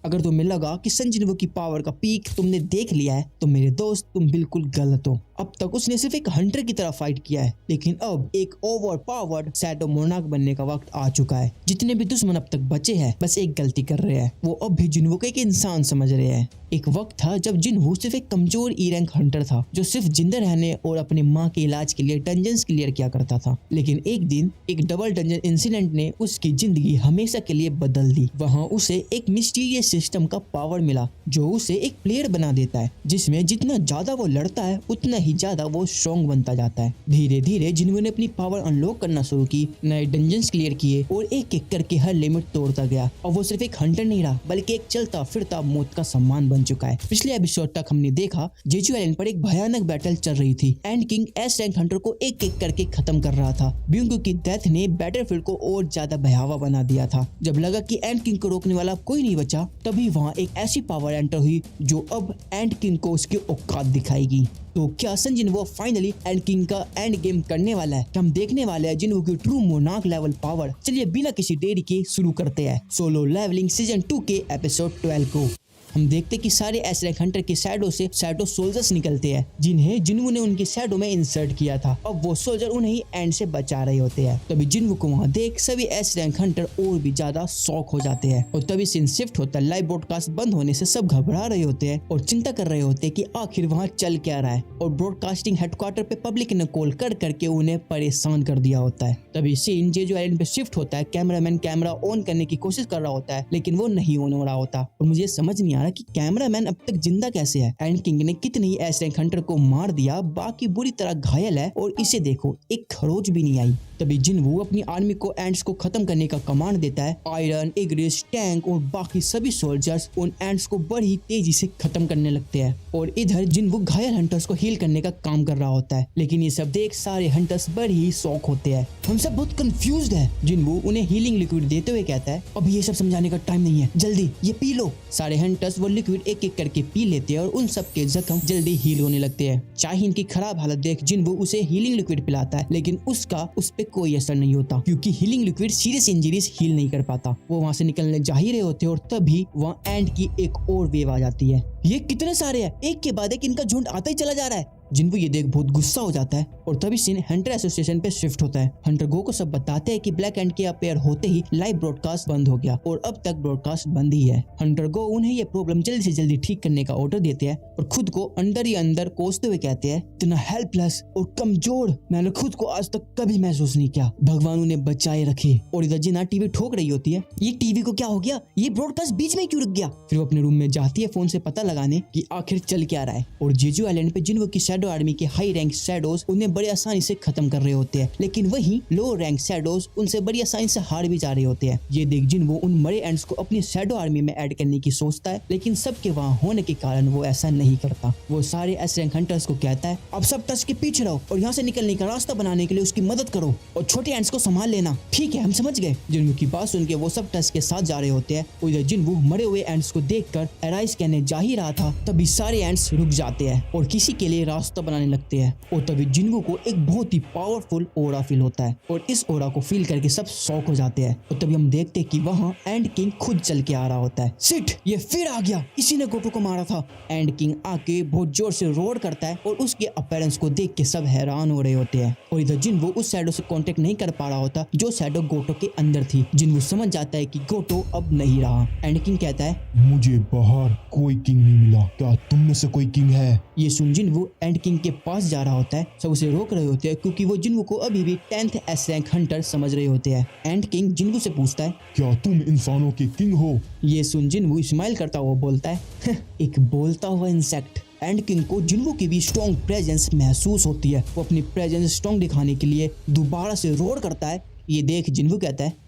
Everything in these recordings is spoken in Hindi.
अगर तुम्हें लगा कि सन जिनवू की पावर का पीक तुमने देख लिया है तो मेरे दोस्त तुम बिल्कुल गलत हो। अब तक उसने सिर्फ एक हंटर की तरह फाइट किया है, लेकिन अब एक ओवर पावर्ड शैडो मोनार्क बनने का वक्त आ चुका है। जितने भी दुश्मन अब तक बचे हैं बस एक गलती कर रहे हैं, वो अब भी जिनवू को एक इंसान समझ रहे हैं। एक वक्त था जब जिनवू सिर्फ एक कमजोर ई रैंक हंटर था जो सिर्फ जिंदा रहने और अपनी माँ के इलाज के लिए डंजन्स क्लियर किया करता था। लेकिन एक दिन एक डबल डंजन इंसिडेंट ने उसकी जिंदगी हमेशा के लिए बदल दी। वहाँ उसे एक मिस्टीरियस सिस्टम का पावर मिला जो उसे एक प्लेयर बना देता है, जिसमें जितना ज्यादा वो लड़ता है उतना ही ज्यादा वो स्ट्रॉन्ग बनता जाता है। धीरे धीरे जिनवू ने अपनी पावर अनलॉक करना शुरू की, नए डंजन्स क्लियर किए और एक एक करके हर लिमिट तोड़ता गया। और वो सिर्फ एक हंटर नहीं रहा बल्कि एक चलता फिरता मौत का सम्मान बन चुका है। पिछले एपिसोड तक हमने देखा जेजू आइलैंड पर एक भयानक बैटल चल रही थी। And king S rank Hunter को एक एक करके खत्म कर रहा था। ब्यूंगू की डेथ ने बैटलफील्ड को और ज्यादा भयावह बना दिया था। जब लगा कि एंड किंग को रोकने वाला कोई नहीं बचा, तभी वहाँ एक ऐसी पावर एंटर हुई जो अब एंड किंग को उसकी औकात दिखाएगी। तो क्या सन जिनवू फाइनली एंड किंग का एंड गेम करने वाला है? हम देखने वाले हैं जिनवू की ट्रू मोनार्क लेवल पावर। चलिए बिना किसी देरी के शुरू करते हैं सोलो लेवलिंग सीजन 2 के एपिसोड 12 को। हम देखते कि सारे एस रैंक हंटर के शैडो से शैडो सोल्जर्स निकलते हैं जिन्हें जिनवू ने उनके शैडो में इंसर्ट किया था। अब वो सोल्जर उन्हें एंड से बचा रहे होते हैं। तभी जिनवू को वहाँ देख सभी एस रैंक हंटर और भी ज्यादा शॉक हो जाते हैं। और तभी सीन शिफ्ट होता है। लाइव ब्रॉडकास्ट बंद होने से सब घबरा रहे होते हैं और चिंता कर रहे होते हैं कि आखिर वहाँ चल क्या रहा है। और ब्रॉडकास्टिंग हेडक्वार्टर पे पब्लिक ने कॉल कर करके उन्हें परेशान कर दिया होता है। तभी सीन जेजू आइलैंड पे शिफ्ट होता है। कैमरामैन कैमरा ऑन करने की कोशिश कर रहा होता है लेकिन वो नहीं ऑन हो रहा होता। और मुझे समझ नहीं आ रहा कि कैमरामैन अब तक जिंदा कैसे है। एंड किंग ने कितनी एस रैंक हंटर को मार दिया, बाकी बुरी तरह घायल है और इसे देखो एक खरोच भी नहीं आई। तभी जिनवू अपनी आर्मी को एंड्स को खत्म करने का कमांड देता है। आयरन, इग्रिस, टैंक और बाकी सभी सोल्जर्स उन एंड्स को बड़ी तेजी से खत्म करने लगते हैं। और इधर जिनवू घायल हंटर्स को हील करने का काम कर रहा होता है। लेकिन ये सब देख सारे हंटर्स बड़े ही शौक होते हैं। हम सब बहुत कंफ्यूज्ड है। जिनवू उन्हें हीलिंग लिक्विड देते हुए कहता है अब ये सब समझाने का टाइम नहीं है, जल्दी ये पी लो। सारे हंटर्स वो लिक्विड एक एक करके पी लेते हैं और उन सब के जख्म जल्दी हील होने लगते हैं। शाहीन की खराब हालत देख जिनवू उसे हीलिंग लिक्विड पिलाता है लेकिन उसका उस पे कोई असर नहीं होता क्योंकि healing liquid serious injuries heal नहीं कर पाता। वो वहाँ से निकलने जा ही रहे होते हैं और तभी वहाँ एंड की एक और वेव आ जाती है। ये कितने सारे हैं, एक के बाद एक इनका झुंड आता ही चला जा रहा है। जिनवू ये देख बहुत गुस्सा हो जाता है और तभी सीन हंटर एसोसिएशन पे शिफ्ट होता है। हंटर गो को सब बताते हैं कि ब्लैक एंड के अपेयर होते ही लाइव ब्रॉडकास्ट बंद हो गया और अब तक ब्रॉडकास्ट बंद ही है। हंटर गो उन्हें ये प्रॉब्लम जल्दी से जल्दी ठीक करने का ऑर्डर देते हैं और खुद को अंदर ही अंदर कोसते हुए कहते हैं इतना हेल्पलेस और कमजोर मैंने खुद को आज तक कभी महसूस नहीं किया, भगवान उन्हें बचाए रखे। और इधर जिना टीवी ठोक रही होती है, ये टीवी को क्या हो गया, ये ब्रॉडकास्ट बीच में क्यों रुक गया। फिर वो अपने रूम में जाती है फोन से पता लगाने की आखिर चल क्या रहा है। और जेजू आइलैंड पे जिनवू की शैडो आर्मी के हाई रैंक शैडोज उन्हें बड़ी आसानी से खत्म कर रहे होते हैं, लेकिन वहीं लो रैंक शैडोज उनसे बड़ी आसानी से हार भी जा रहे होते हैं। ये देख जिनवू उन मरे एंड्स को अपनी शैडो आर्मी में ऐड करने की सोचता है, लेकिन सबके वहाँ होने के कारण वो ऐसा नहीं करता। वो सारे एस रैंक हंटर्स को कहता है अब सब टच के पीछे रहो और यहाँ से निकलने का रास्ता बनाने के लिए उसकी मदद करो और छोटे एंड्स को संभाल लेना। ठीक है हम समझ गए। जिनवू की बात सुन के वो सब टच के साथ जा रहे होते हैं। उधर जिनवू मरे हुए एंड्स को देखकर एराइज कहने जा ही रहा था, तभी सारे एंड्स रुक जाते हैं और किसी के लिए रास्ता बनाने लगते हैं। और तभी जिनवू को एक बहुत ही पावरफुल ओरा फील होता है और इस ओरा को फील करके सब शॉक हो जाते हैं। और तभी हम देखते हैं कि वहाँ एंड किंग खुद चल के आ रहा होता है। सिट ये फिर आ गया, इसी ने गोटो को मारा था। एंड किंग आके बहुत जोर से रोर करता है और उसके अपीयरेंस को देख के सब हैरान हो रहे होते हैं। और इधर जिनवू उस शैडो से कांटेक्ट नहीं कर पा रहा होता जो शैडो गोटो के अंदर थी। जिनवू समझ जाता है कि गोटो अब नहीं रहा। एंड किंग कहता है मुझे बाहर कोई किंग नहीं मिला, क्या तुम में से कोई किंग है। ये सुन जिनवू एंड किंग के पास जा रहा होता है। सब उसे रोक रहे होते हैं क्योंकि वो जिनवू को अभी भी 10th एस रैंक हंटर समझ रहे होते हैं। एंड किंग जिनवू से पूछता है क्या तुम इंसानों के किंग हो। ये सुन जिनवू स्माइल करता हुआ बोलता है एक बोलता हुआ इंसेक्ट। एंड किंग को जिनवू की भी स्ट्रॉन्ग प्रेजेंस महसूस होती है। वो अपनी प्रेजेंस स्ट्रॉन्ग दिखाने के लिए दोबारा से रोर करता है। ये देख जिनवू कहता है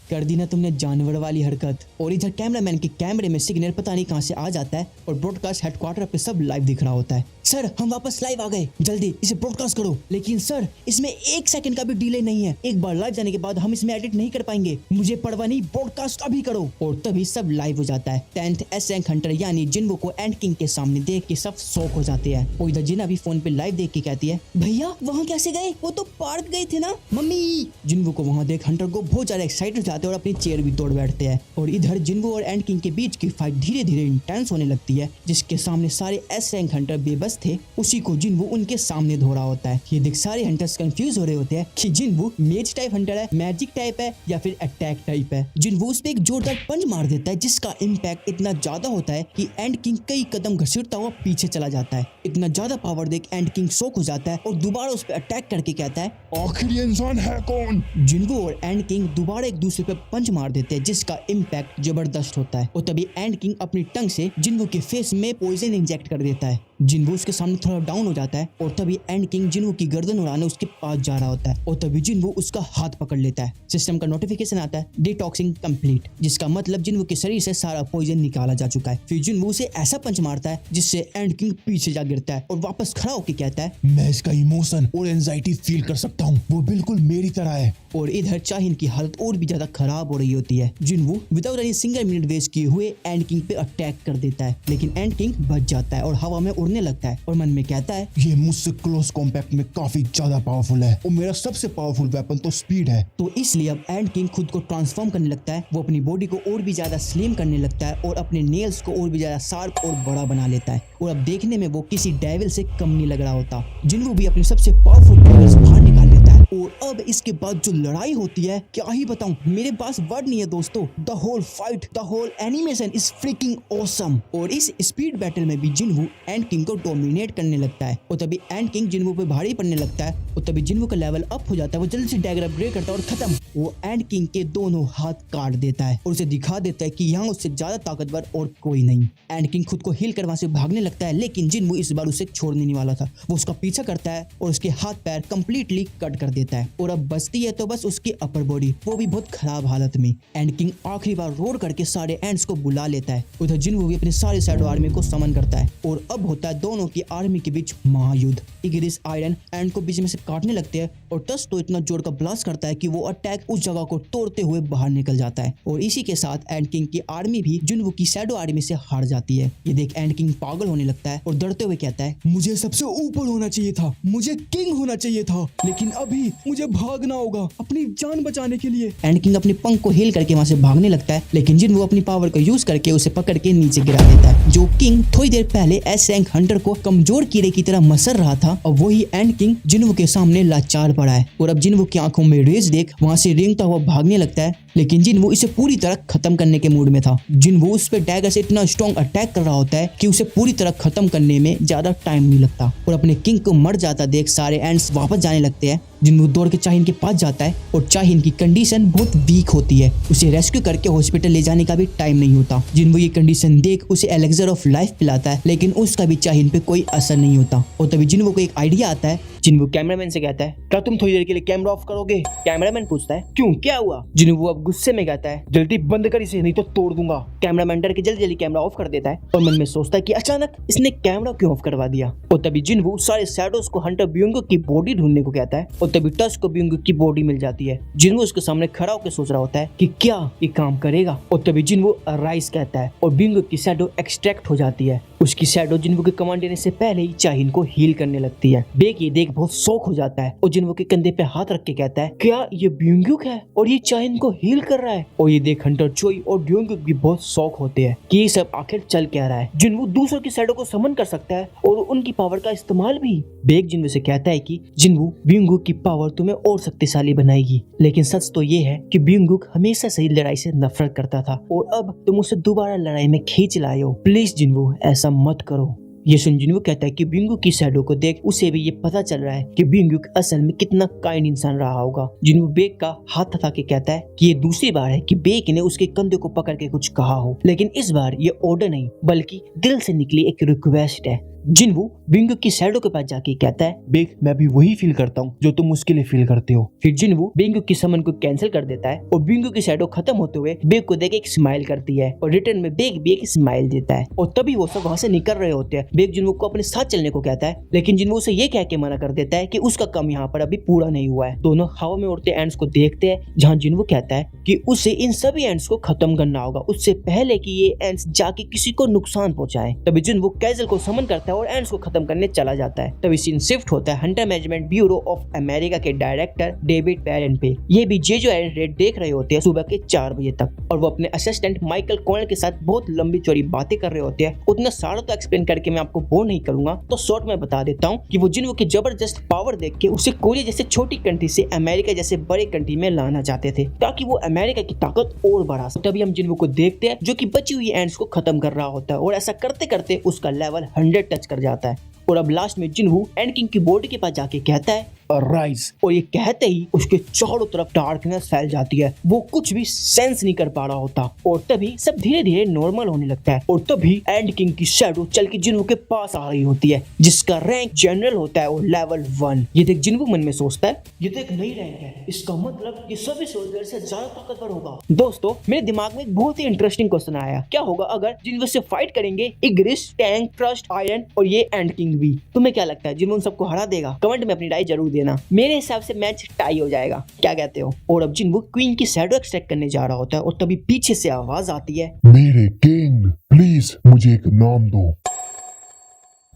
कर दी ना तुमने जानवर वाली हरकत। और इधर कैमरामैन के कैमरे में सिग्नल पता नहीं कहां से आ जाता है और ब्रॉडकास्ट हेडक्वार्टर पे सब लाइव दिख रहा होता है। सर हम वापस लाइव आ गए, जल्दी इसे ब्रॉडकास्ट करो। लेकिन सर इसमें 1 सेकंड का भी डिले नहीं है, एक बार लाइव जाने के बाद हम इसमें एडिट नहीं कर पाएंगे। मुझे परवाह नहीं, ब्रॉडकास्ट अभी करो। और तभी सब लाइव हो जाता है। 10th एस रैंक हंटर यानी जिनवू को एंड किंग के सामने देख के सब शॉक हो जाते हैं। और इधर जिना भी फोन पे लाइव देख के कहती है भैया वहाँ कैसे गए, वो तो पार्क गए थे ना। मम्मी जिनवू को वहाँ देख हंटर को बहुत ज्यादा एक्साइटेड आते हैं और अपनी चेयर भी तोड़ बैठते हैं। और इधर जिन्वू और एंड किंग के बीच की फाइट धीरे धीरे इंटेंस होने लगती है, जिसके सामने सारे एस रैंक हंटर बेबस थे, उसी को जिन्वू उनके सामने धो रहा होता है। ये देख सारे हंटर्स कंफ्यूज हो रहे होते हैं कि जिन्वू मेज टाइप हंटर है, मैजिक टाइप है या फिर अटैक टाइप है। जिन्वू उस पे एक जोरदार पंच मार देता है, जिसका इम्पैक्ट इतना ज्यादा होता है कि एंड किंग कई कदम घसीटता हुआ पीछे चला जाता है। इतना ज्यादा पावर देख एंड किंग शॉक हो जाता है और दोबारा उस पर अटैक करके कहता है, आखिर ये इंसान है कौन? जिन्वू और एंड किंग दोबारा एक दूसरे पे पंच मार देते हैं, जिसका इम्पैक्ट जबरदस्त होता है। और तभी एंड किंग अपनी टंग से जिन्वू के फेस में पॉइजन इंजेक्ट कर देता है। जिन्वू उसके सामने थोड़ा डाउन हो जाता है और तभी एंड किंग जिन्वू की गर्दन उड़ाने उसके पास जा रहा होता है और तभी जिन्वू उसका हाथ पकड़ लेता है। सिस्टम का नोटिफिकेशन आता है, डिटॉक्सिंग कंप्लीट, जिसका मतलब जिन्वू के शरीर से सारा पॉइजन निकाला जा चुका है। फिर जिन्वू उसे ऐसा पंच मारता है जिससे एंड किंग पीछे जा गिरता है और वापस खड़ा होकर कहता है, मैं इसका इमोशन और एंजाइटी फील कर सकता हूँ, वो बिल्कुल मेरी तरह है। और इधर चाहिन की हालत और भी ज्यादा खराब हो रही होती है। Jinwoo without any single minute waste किए हुए एंड किंग पे अटैक कर देता है, लेकिन एंड किंग बच जाता है और हवा में उड़ने लगता है और मन में कहता है, ये मुझसे क्लोज कॉम्पैक्ट में काफी ज्यादा पावरफुल है और मेरा सबसे पावरफुल वेपन तो स्पीड है। तो इसलिए अब एंड किंग खुद को ट्रांसफॉर्म करने लगता है। वो अपनी बॉडी को और भी ज्यादा स्लिम करने लगता है और अपने नेल्स को और भी ज्यादा शार्प और बड़ा बना लेता है और अब देखने में वो किसी डेविल से कम नहीं लग रहा होता। जिन्वू भी अपने सबसे पावरफुल पावर्स बाहर निकाल लेता है और अब इसके बाद जो लड़ाई होती है क्या ही बताऊं, मेरे पास वर्ड नहीं है दोस्तों। The whole fight, the whole animation is freaking awesome. और इस स्पीड बैटल में भी जिन्वू एंड किंग को डोमिनेट करने लगता है और तभी एंड किंग जिन्वू पे भारी पड़ने लगता है और तभी जिन्वू का लेवल अप हो जाता है। वो जल्दी से डैगर अपग्रेड करता है और खत्म। वो एंड किंग के दोनों हाथ काट देता है और उसे दिखा देता है कि यहाँ उससे ज्यादा ताकतवर और कोई नहीं। एंड किंग खुद को हील कर वहां से भागने लगता है, लेकिन जिन्वू इस बार उसे छोड़ने नहीं वाला था। वो उसका पीछा करता है और उसके हाथ पैर कंप्लीटली कट कर देता है और अब बचती है तो बस उसकी अपर बॉडी, वो भी बहुत खराब हालत में। एंड किंग आखिरी बार रोर करके सारे एंड्स को बुला लेता है। उधर जिन्वू भी अपने सारे शैडो आर्मी को समन करता है और अब होता है दोनों की आर्मी के बीच महायुद्ध। इग्रिस आयरन एंड को बीच में से काटने लगते हैं और टस तो इतना जोर का ब्लास्ट करता है कि वो अटैक उस जगह को तोड़ते हुए बाहर निकल जाता है और इसी के साथ एंड किंग की आर्मी भी जिन्वू की शैडो आर्मी से हार जाती है। ये देख एंड किंग पागल होने लगता है और डरते हुए कहता है, मुझे सबसे ऊपर होना चाहिए था, मुझे किंग होना चाहिए था, लेकिन अभी मुझे भागना होगा अपनी जान बचाने के लिए। एंड किंग अपनी पंख को हिल करके वहां से भागने लगता है, लेकिन जिन्वू अपनी पावर को यूज करके उसे पकड़ के नीचे गिरा देता है। जो किंग थोड़ी देर पहले एस रैंक हंटर को कमजोर कीड़े की तरह मसर रहा था, और वही एंड किंग जिन्वू के सामने लाचार पड़ा है और अब जिन्वू की आंखों में रेज देख वहां से रेंगता हुआ भागने लगता है, लेकिन जिन्वू इसे पूरी तरह खत्म करने के मूड में था। जिन्वू उस पे डैगर से इतना स्ट्रॉन्ग अटैक कर रहा होता है कि उसे पूरी तरह खत्म करने में ज्यादा टाइम नहीं लगता और अपने किंग को मर जाता देख सारे एंड्स वापस जाने लगते हैं। जिन्वू दौड़ के चाहिन के पास जाता है और चाहिन की कंडीशन बहुत वीक होती है, उसे रेस्क्यू करके हॉस्पिटल ले जाने का भी टाइम नहीं होता। जिन्वू ये कंडीशन देख उसे एलेक्सर ऑफ लाइफ पिलाता है, लेकिन उसका भी चाहिन पे कोई असर नहीं होता और तभी जिन्वू को एक आइडिया आता है। जिन्वू कैमरामैन से कहता है, क्या तुम थोड़ी देर के लिए कैमरा ऑफ करोगे? कैमरामैन पूछता है, क्यों, क्या हुआ? जिन्वू अब गुस्से में कहता है, जल्दी बंद कर इसे नहीं तो तोड़ दूंगा। कैमरामैन डर के जल्दी जल्दी कैमरा ऑफ कर देता है और मन में सोचता है कि अचानक इसने कैमरा क्यों ऑफ करवा दिया। और तभी जिन्वू सारे शैडोज को हंटर ब्यूंगो की बॉडी ढूंढने को कहता है और तभी टस को ब्यूंगो की बॉडी मिल जाती है। जिन्वू उसके सामने खड़ा होकर सोच रहा होता है कि क्या ये काम करेगा, और तभी जिन्वू राइज कहता है और ब्यूंगो की शैडो एक्सट्रैक्ट हो जाती है। उसकी शैडो जिन्वू के कमांड देने से पहले ही चाहिन को हील करने लगती है। बेक ये देख बहुत शौक हो जाता है और जिन्वू के कंधे पे हाथ रख के कहता है, क्या ये ब्यूंगुक है और ये चाहिन को हील कर रहा है? और ये देख हंटर चोई और ब्यूंगुक भी बहुत शौक होते हैं कि ये सब आखिर चल क्या रहा है। जिन्वू दूसरों की शैडो को समन कर सकता है और उनकी पावर का इस्तेमाल भी। बेक जिन्वू से कहता है कि जिन्वू, ब्यूंगुक की पावर तुम्हें और शक्तिशाली बनाएगी, लेकिन सच तो ये है कि ब्यूंगुक हमेशा से लड़ाई से नफरत करता था और अब तुम उसे दोबारा लड़ाई में खींच लाए हो। प्लीज जिन्वू, ऐसा मत करो। ये सुन जिन्वू कहता है कि ब्यूंगुक की शैडो को देख उसे भी ये पता चल रहा है कि ब्यूंगुक असल में कितना काइंड इंसान रहा होगा। जिन्वू बेक का हाथ थका के कहता है कि ये दूसरी बार है कि बेक ने उसके कंधे को पकड़ के कुछ कहा हो, लेकिन इस बार ये ऑर्डर नहीं बल्कि दिल से निकली एक रिक्वेस्ट है। जिन्वू ब्यूंगुक की शैडो के पास जाके कहता है, बेक, मैं भी वही फील करता हूँ जो तुम उसके लिए फील करते हो। फिर जिन्वू ब्यूंगुक की समन को कैंसिल कर देता है और ब्यूंगुक की शैडो खत्म होते हुए बेक को देख एक स्माइल करती है और रिटर्न में बेक भी एक स्माइल देता है और तभी वो सब वहाँ से निकल रहे होते हैं। बेक जिन्वू को अपने साथ चलने को कहता है, लेकिन जिन्वू उसे ये कह के मना कर देता है कि उसका काम यहाँ पर अभी पूरा नहीं हुआ है। दोनों हवा में उड़ते एंड्स को देखते हैं, जहाँ जिन्वू कहता है कि उसे इन सभी एंड्स को खत्म करना होगा उससे पहले कि ये एंड्स जाके किसी को नुकसान पहुंचाए। तभी जिन्वू कैजल को समन करता है है और एंड्स को खत्म करने चला जाता है। तभी सीन शिफ्ट होता है Hunter management bureau of America के डायरेक्टर डेविड पैरेंट पे। ये भी जेजो आइलैंड रेड देख रहे होते हैं सुबह के 4 बजे तक और वो अपने असिस्टेंट माइकल कॉनर के साथ बहुत लंबी चौड़ी बातें कर रहे होते हैं। उतना सारा तो एक्सप्लेन करके मैं आपको बोर नहीं करूंगा, तो शॉर्ट में बता देता हूँ कि वो जिन्हों की जबरदस्त पावर देख के उसे कोरिया जैसे छोटी कंट्री से अमेरिका जैसे बड़े कंट्री में लाना चाहते थे ताकि वो अमेरिका की ताकत और बढ़ा सके। तभी हम जिन्हों को देखते हैं जो कि बची हुई एंड्स को खत्म कर रहा होता है और ऐसा करते करते उसका लेवल 100 टच कर जाता है। और अब लास्ट में जिन्हू एंड किंग की बॉडी के पास जाके कहता है राइज, और ये कहते ही उसके चारों तरफ डार्कनेस फैल जाती है। वो कुछ भी सेंस नहीं कर पा रहा होता और तभी सब धीरे धीरे नॉर्मल होने लगता है। और तभी एंड किंग की शैडो चल के जिन्हू के पास आ रही होती है जिसका रैंक जनरल होता है और लेवल 1। ये देख जिन्हू मन में सोचता है ये तो एक नई रैंक है, इसका मतलब ये सभी सोल्जर से ज्यादा ताकतवर होगा। दोस्तों मेरे दिमाग में एक बहुत ही इंटरेस्टिंग क्वेश्चन आया, क्या होगा अगर जिन्हू से फाइट करेंगे इग्रिस, टैंक, ट्रस्ट, आयरन और ये एंड किंग भी? तुम्हें क्या लगता है जिन्हू उन सबको हरा देगा? कमेंट में अपनी राय जरूर देना। मेरे हिसाब से मैच टाई हो जाएगा, क्या कहते हो? और अब जिन्हू क्वीन की शैडो एक्सट्रैक्ट करने जा रहा होता है और तभी पीछे से आवाज आती है, मेरे किंग प्लीज मुझे एक नाम दो।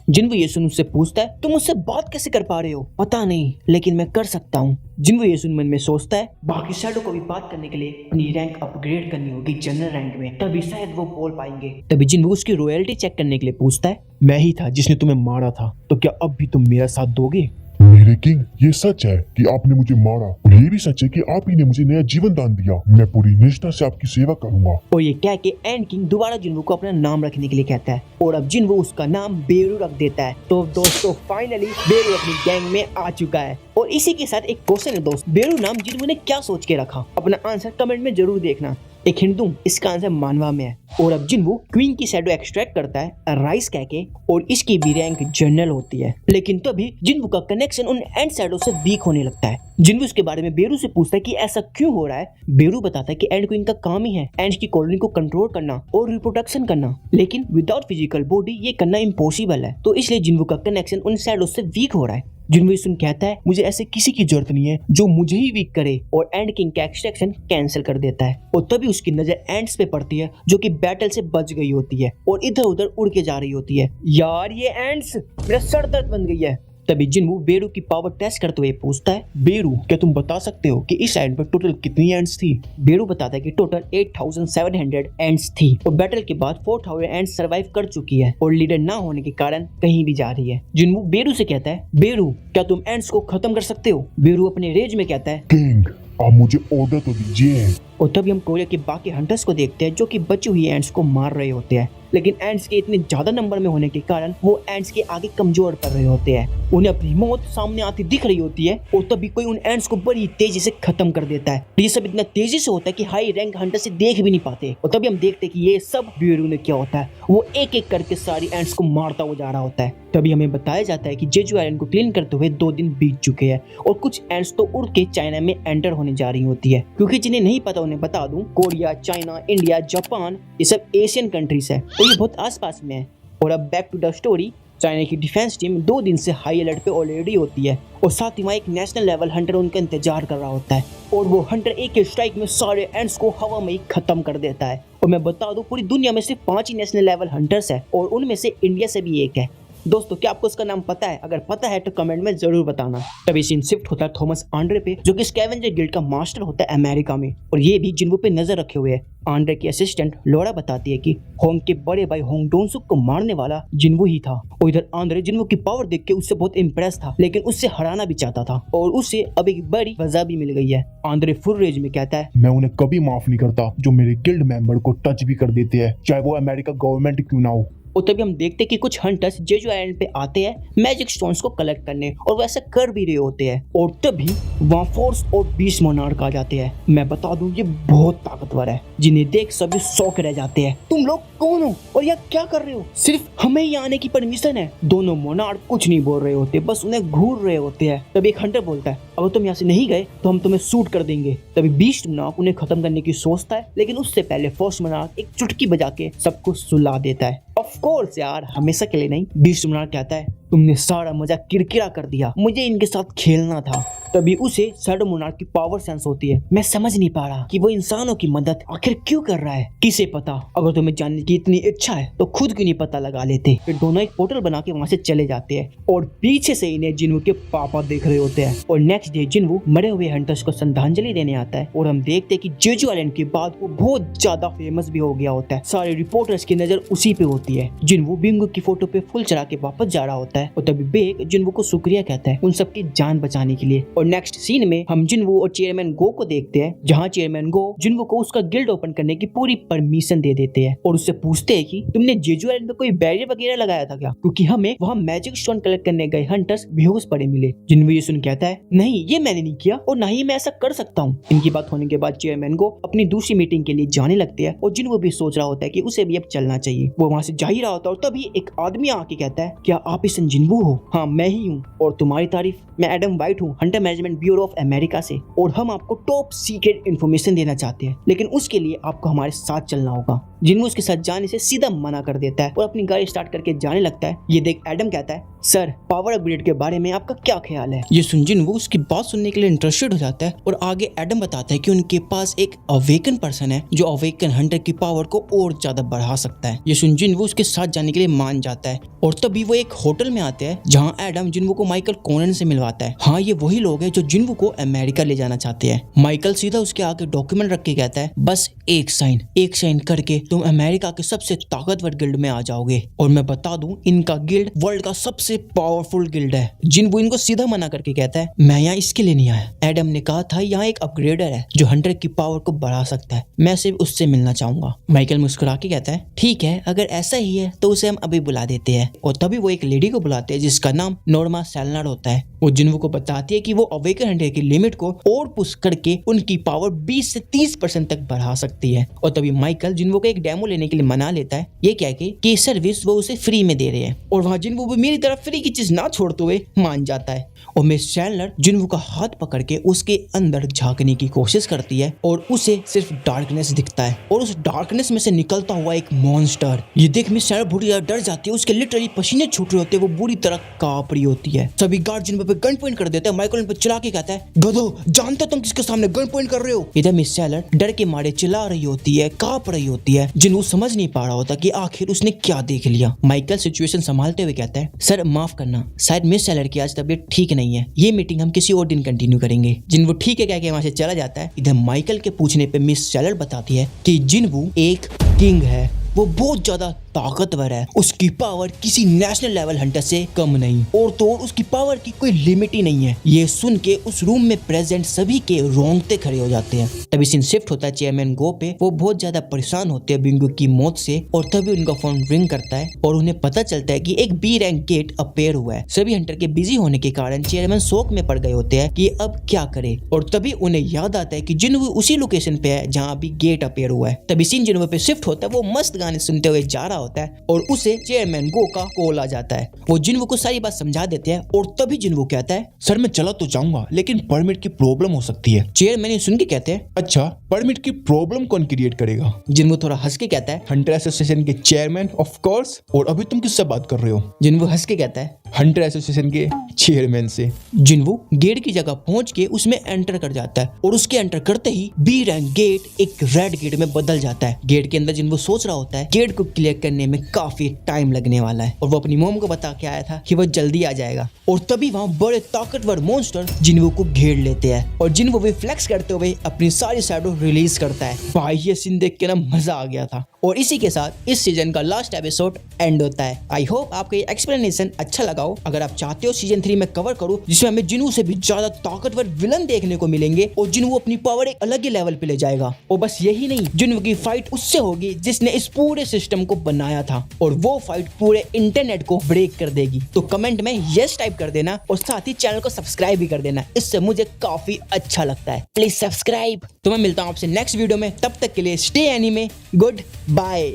जिन्हू ये सुन उससे पूछता है तुम मुझसे बात कैसे कर पा रहे हो? पता नहीं लेकिन मैं कर सकता हूँ। जिन्हू ये सुन मन में सोचता है बाकी शैडो को भी बात करने के लिए अपनी रैंक अपग्रेड करनी होगी जनरल रैंक में, तभी शायद वो बोल पाएंगे। तभी जिन्हू उसकी रॉयल्टी चेक करने के लिए पूछता है मैं ही था जिसने तुम्हें मारा था, तो क्या अब भी तुम मेरा साथ दोगे? मेरे किंग ये सच है कि आपने मुझे मारा और ये भी सच है कि आप ही ने मुझे नया जीवन दान दिया। मैं पूरी निष्ठा से आपकी सेवा करूंगा। और ये कह के एंड किंग दोबारा जिन्हू को अपना नाम रखने के लिए कहता है और अब जिन्हू उसका नाम बेरू रख देता है। तो दोस्तों फाइनली बेरू अपनी गैंग में आ चुका है। और इसी के साथ एक क्वेश्चन है दोस्त, बेरू नाम जिन्हू ने क्या सोच के रखा? अपना आंसर कमेंट में जरूर देखना। एक हिंट दूं, इसका आंसर मानवा में है। और अब जिन्हू क्वीन की शैडो एक्सट्रैक्ट करता है राइस कह के और इसकी भी रैंक जनरल होती है। लेकिन तभी जिन्हू का कनेक्शन उन एंड शैडो से वीक होने लगता है। जिन्हू इसके बारे में बेरू से पूछता है कि ऐसा क्यों हो रहा है। बेरू बताता है कि एंड क्वीन का काम ही है एंड की कॉलोनी को कंट्रोल करना और रिप्रोडक्शन करना, लेकिन विदाउट फिजिकल बॉडी ये करना इम्पॉसिबल है। तो इसलिए जिन्हू का कनेक्शन उन शैडो से वीक हो रहा है। जिन्हू सुन कहता है मुझे ऐसे किसी की जरूरत नहीं है जो मुझे ही वीक करे और एंड किंग का एक्सट्रैक्शन कैंसिल कर देता है। और तभी उसकी नजर एंड्स पे पड़ती है जो कि बैटल से बच गई होती है और इधर उधर उड़ के जा रही होती है। यार ये एंड्स, मेरा सर दर्द बन गई है। तभी जिन्हू बेरू की पावर टेस्ट करते हुए पूछता है बेरू क्या तुम बता सकते हो कि इस आइलैंड पर टोटल कितनी एंड्स थी? बेरू बताता है कि टोटल 8700 एंड्स थी और बैटल के बाद 4000 एंड्स सर्वाइव कर चुकी है और लीडर ना होने के कारण कहीं भी जा रही है। जिन्हू बेरू से कहता है बेरू क्या तुम एंड्स को खत्म कर सकते हो? बेरू अपने रेज में कहता है किंग आप मुझे ऑर्डर तो दीजिए। और तभी हम कोरिया के बाकी हंटर्स को देखते हैं जो कि बची हुई एंड्स को मार रहे होते हैं, लेकिन एंड्स के इतने ज्यादा नंबर में होने के कारण वो एंड्स के आगे कमजोर पड़ रहे होते हैं। उन्हें अपनी मौत सामने आती दिख रही होती है और तभी कोई उन एंड्स को बड़ी तेजी से खत्म कर देता है। ये सब इतना तेजी से होता है कि हाई रैंक हंटर से देख भी नहीं पाते। और तभी हम देखते हैं कि ये सब बेरू ने क्या होता है, वो एक एक करके सारी एंड्स को मारता हुआ जा रहा होता है। तभी हमें बताया जाता है कि जेजू आइलैंड को क्लीन करते हुए 2 दिन बीत चुके हैं और कुछ एंड्स तो उड़ के चाइना में एंटर होने जा रही होती है। क्योंकि जिन्हें नहीं पता उन्हें बता दूं, कोरिया, चाइना, इंडिया, जापान ये सब एशियन कंट्रीज है और ये बहुत आसपास में है। और अब back to the story, China की डिफेंस टीम 2 दिन से हाई अलर्ट पे ऑलरेडी होती है और साथ ही वहाँ एक नेशनल लेवल हंटर उनका इंतजार कर रहा होता है और वो हंटर एक स्ट्राइक में सारे एंड्स को हवा में ही खत्म कर देता है। और मैं बता दूं पूरी दुनिया में सिर्फ 5 ही नेशनल लेवल हंटर्स है और उनमें से इंडिया से भी एक है। दोस्तों क्या आपको उसका नाम पता है? अगर पता है तो कमेंट में जरूर बताना। तभी सीन शिफ्ट होता है थॉमस आंड्रे पे जो कि स्कैवेंजर गिल्ड का मास्टर होता है अमेरिका में और ये भी जिन्हू पे नजर रखे हुए है। आंड्रे की असिस्टेंट लोरा बताती है कि होंग के बड़े भाई होंग डोनसुक को मारने वाला जिन्हू ही था। और इधर आंड्रे जिन्हू की पावर देख के उससे बहुत इम्प्रेस था लेकिन उससे हराना भी चाहता था और उसे अब एक बड़ी वजह भी मिल गई है। आंड्रे फुल रेज में कहता है मैं उन्हें कभी माफ नहीं करता जो मेरे गिल्ड मेंबर को टच भी कर देते हैं, चाहे वो अमेरिका गवर्नमेंट क्यों ना हो। और तभी हम देखते हैं कि कुछ हंटर्स जेजू आइलैंड पे आते हैं मैजिक स्टोन्स को कलेक्ट करने और वो ऐसा कर भी रहे होते हैं और तभी वहाँ फोर्स और 20 मोनार्क आ जाते हैं। मैं बता दूं ये बहुत ताकतवर है, जिन्हें देख सभी शॉक रह जाते हैं। तुम लोग कौन हो और यहाँ क्या कर रहे हो? सिर्फ हमें यहाँ आने की परमिशन है। दोनों मोनार्क कुछ नहीं बोल रहे होते, बस उन्हें घूर रहे होते हैं। तभी एक हंटर बोलता है अगर तुम यहाँ से नहीं गए तो हम तुम्हें शूट कर देंगे। तभी बीस्ट मोनार्क उन्हें खत्म करने की सोचता है लेकिन उससे पहले फोर्स मोनार्क एक चुटकी बजा के सबको सुला देता है। ऑफ कोर्स यार, हमेशा के लिए नहीं। बीस्ट मोनार्क कहता है तुमने सारा मजाक किरकिरा कर दिया, मुझे इनके साथ खेलना था। तभी उसे शैडो मोनार्क की पावर सेंस होती है। मैं समझ नहीं पा रहा कि वो इंसानों की मदद आखिर क्यों कर रहा है, किसे पता। अगर तुम्हें जानने की इतनी इच्छा है तो खुद क्यों नहीं पता लगा लेते। फिर दोनों एक पोर्टल बना के वहाँ से चले जाते हैं और पीछे से इन्हें जिन्वू के पापा देख रहे होते हैं। और नेक्स्ट डे जिन्वू मरे हुए हंटर्स को श्रद्धांजलि देने आता है और हम देखते हैं कि जेजू आइलैंड के बाद वो बहुत ज्यादा फेमस भी हो गया होता है। सारे रिपोर्टर्स की नजर उसी पे होती है। जिन्वू बिंगो की फोटो पे फूल चढ़ा के वापस जा रहा होता है और तभी बेक जिन्वू को शुक्रिया कहता है उन सबकी जान बचाने के लिए। और नेक्स्ट सीन में हम जिन्वू और चेयरमैन गो को देखते हैं, जहाँ चेयरमैन गो जिन्वू को उसका गिल्ड ओपन करने की पूरी परमिशन दे देते हैं और उससे पूछते हैं कि तुमने जेजू आइलैंड पे कोई बैरियर वगैरह लगाया था क्या, क्योंकि हमें वहाँ मैजिक स्टोन कलेक्ट करने गए हंटर्स बेहोश पड़े मिले। जिन्वू ये सुन कहता है नहीं, ये मैंने नहीं किया और ना ही मैं ऐसा कर सकता हूँ। इनकी बात होने के बाद चेयरमैन गो अपनी दूसरी मीटिंग के लिए जाने लगते हैं और जिन्वू भी सोच रहा होता है कि उसे भी अब चलना चाहिए। वो वहाँ से जा ही रहा होता है और तभी एक आदमी आके कहता है क्या आप इस जिन्वू हो? हाँ मैं ही हूँ और तुम्हारी तारीफ, मैं एडम वाइट हूँ Hunter management bureau of America से और हम आपको टॉप सीक्रेट इन्फॉर्मेशन देना चाहते हैं, लेकिन उसके लिए आपको हमारे साथ चलना होगा। जिन्वू उसके साथ जाने से सीधा मना कर देता है और अपनी गाड़ी स्टार्ट करके जाने लगता है। ये देख एडम कहता है सर पावर अपग्रेड के बारे में आपका क्या ख्याल है। ये सुन जिन्वू उसकी बात सुनने के लिए इंटरेस्टेड हो जाता है और आगे एडम बताता है कि उनके पास एक अवेकन पर्सन है जो अवेकन हंटर की पावर को और ज्यादा बढ़ा सकता है। ये सुन जिन्वू उसके साथ जाने के लिए मान जाता है और तभी वो एक होटल में आते हैं जहाँ एडम जिन्वू को माइकल कोनन से मिलवाता है। हाँ ये वही लोग हैं जो जिन्वू को अमेरिका ले जाना चाहते हैं। माइकल सीधा उसके आगे डॉक्यूमेंट रख के कहता है बस एक साइन करके तुम अमेरिका के सबसे ताकतवर गिल्ड में आ जाओगे और मैं बता दूं इनका गिल्ड वर्ल्ड का सबसे पावरफुल गिल्ड है। जिन्वू इनको सीधा मना करके कहता है मैं यहाँ इसके लिए नहीं आया, एडम ने कहा था यहाँ एक अपग्रेडर है जो हंटर की पावर को बढ़ा सकता है, मैं सिर्फ उससे मिलना चाहूंगा। माइकल मुस्कुरा के कहता है ठीक है, अगर ऐसा ही है तो उसे हम अभी बुला देते हैं। और तभी वो एक लेडी को बुलाते हैं जिसका नाम नॉर्मा सेलनर होता है। वो जिन्वू को बताती है कि वो अवेकन हंटर की लिमिट को और पुश करके उनकी पावर 20 से 30% तक बढ़ा सकती है। और तभी माइकल जिन्वू को एक डेमो लेने के लिए मना लेता है, ये क्या कि सर्विस वो उसे फ्री में दे रहे हैं और वहाँ जिन्वू भी मेरी तरफ फ्री की चीज ना छोड़ते हुए मान जाता है। और मिस सैलनर जिन्वू का हाथ पकड़ के उसके अंदर झांकने की कोशिश करती है और उसे सिर्फ डार्कनेस दिखता है और उस डार्कनेस में से निकलता हुआ एक मॉन्स्टर। ये देख मिस सैलनर बुरी तरह डर जाती है, उसके लिटरली पसीने छूट रहे होते हैं, वो बुरी तरह कांप रही होती है। सभी गार्ड जिन्वू पे गन पॉइंट कर देते हैं। माइकल उन पे चिल्ला के कहता है गधो, जानते तुम किसके सामने गन पॉइंट कर रहे हो। इधर मिस सैलनर डर के मारे चिल्ला रही होती है, कांप रही होती है। जिन्वू समझ नहीं पा रहा होता कि आखिर उसने क्या देख लिया। माइकल सिचुएशन संभालते हुए कहता है सर माफ करना, शायद मिस सैलनर की आज तबीयत ठीक नहीं है, ये मीटिंग हम किसी और दिन कंटिन्यू करेंगे। जिन्वू ठीक है कह के वहां से चला जाता है। इधर माइकल के पूछने पे मिस सैलनर बताती है कि जिन्वू एक किंग है, वो बहुत ज्यादा ताकतवर है, उसकी पावर किसी नेशनल लेवल हंटर से कम नहीं और तो उसकी पावर की कोई लिमिट ही नहीं है। ये सुन के उस रूम में प्रेजेंट सभी के रोंगटे खड़े हो जाते हैं। तभी सीन शिफ्ट होता है चेयरमैन गो पे। वो बहुत ज्यादा परेशान होते हैं बिंगो की मौत से और तभी उनका फोन रिंग करता है और उन्हें पता चलता है कि एक बी रैंक गेट अपेयर हुआ है। सभी हंटर के बिजी होने के कारण चेयरमैन शोक में पड़ गए होते हैं कि अब क्या करे और तभी उन्हें याद आता है कि जिन्वू उसी लोकेशन पे है जहाँ अभी गेट अपेयर हुआ है। तभी सीन जिन्वू पे शिफ्ट होता है, वो मस्त गाने सुनते हुए जा रहा होता है और उसे चेयरमैन गो का कॉल आ जाता है। वो जिन्वू को सारी बात समझा देते हैं और तभी जिन्वू कहता है सर मैं चला तो जाऊंगा लेकिन परमिट की प्रॉब्लम हो सकती है। चेयरमैन ये सुन के कहते हैं अच्छा, परमिट की प्रॉब्लम कौन क्रिएट करेगा? जिन्वू थोड़ा हंस के कहता है हंटर एसोसिएशन के चेयरमैन ऑफ कोर्स। और अभी तुम किससे बात कर रहे हो? जिन्वू हंस के कहता है हंटर एसोसिएशन के चेयरमैन से। जिन्वू गेट की जगह पहुंच के उसमें एंटर कर जाता है और उसके एंटर करते ही बी रैंक गेट एक रेड गेट में बदल जाता है। गेट के अंदर जिन्वू सोच रहा होता है गेट को क्लियर करने में काफी टाइम लगने वाला है और वो अपनी मॉम को बता के आया था कि वो जल्दी आ जाएगा। और तभी वहाँ बड़े ताकतवर मॉन्स्टर जिन्वू को घेर लेते हैं और जिन्वू भी फ्लेक्स करते हुए अपनी सारी शैडो रिलीज करता है। भाई ये सीन देख के ना मजा आ गया था। और इसी के साथ इस सीजन का लास्ट एपिसोड एंड होता है। आई होप आपको ये एक्सप्लेनेशन अच्छा लगा हो। अगर आप चाहते हो सीजन 3 में कवर करूं जिसमें हमें जिन्वू से भी ज्यादा ताकतवर विलन देखने को मिलेंगे और जिन्वू अपनी पावर एक अलग ही लेवल पे ले जाएगा। और बस यही नहीं, जिन्वू की फाइट उससे होगी जिसने इस पूरे सिस्टम को बनाया था और वो फाइट पूरे इंटरनेट को ब्रेक कर देगी। तो कमेंट में यस टाइप कर देना और साथ ही चैनल को सब्सक्राइब भी कर देना, इससे मुझे काफी अच्छा लगता है। Please subscribe. तो मैं मिलता हूँ आपसे नेक्स्ट वीडियो में, तब तक के लिए स्टे एनीमे, गुड बाय।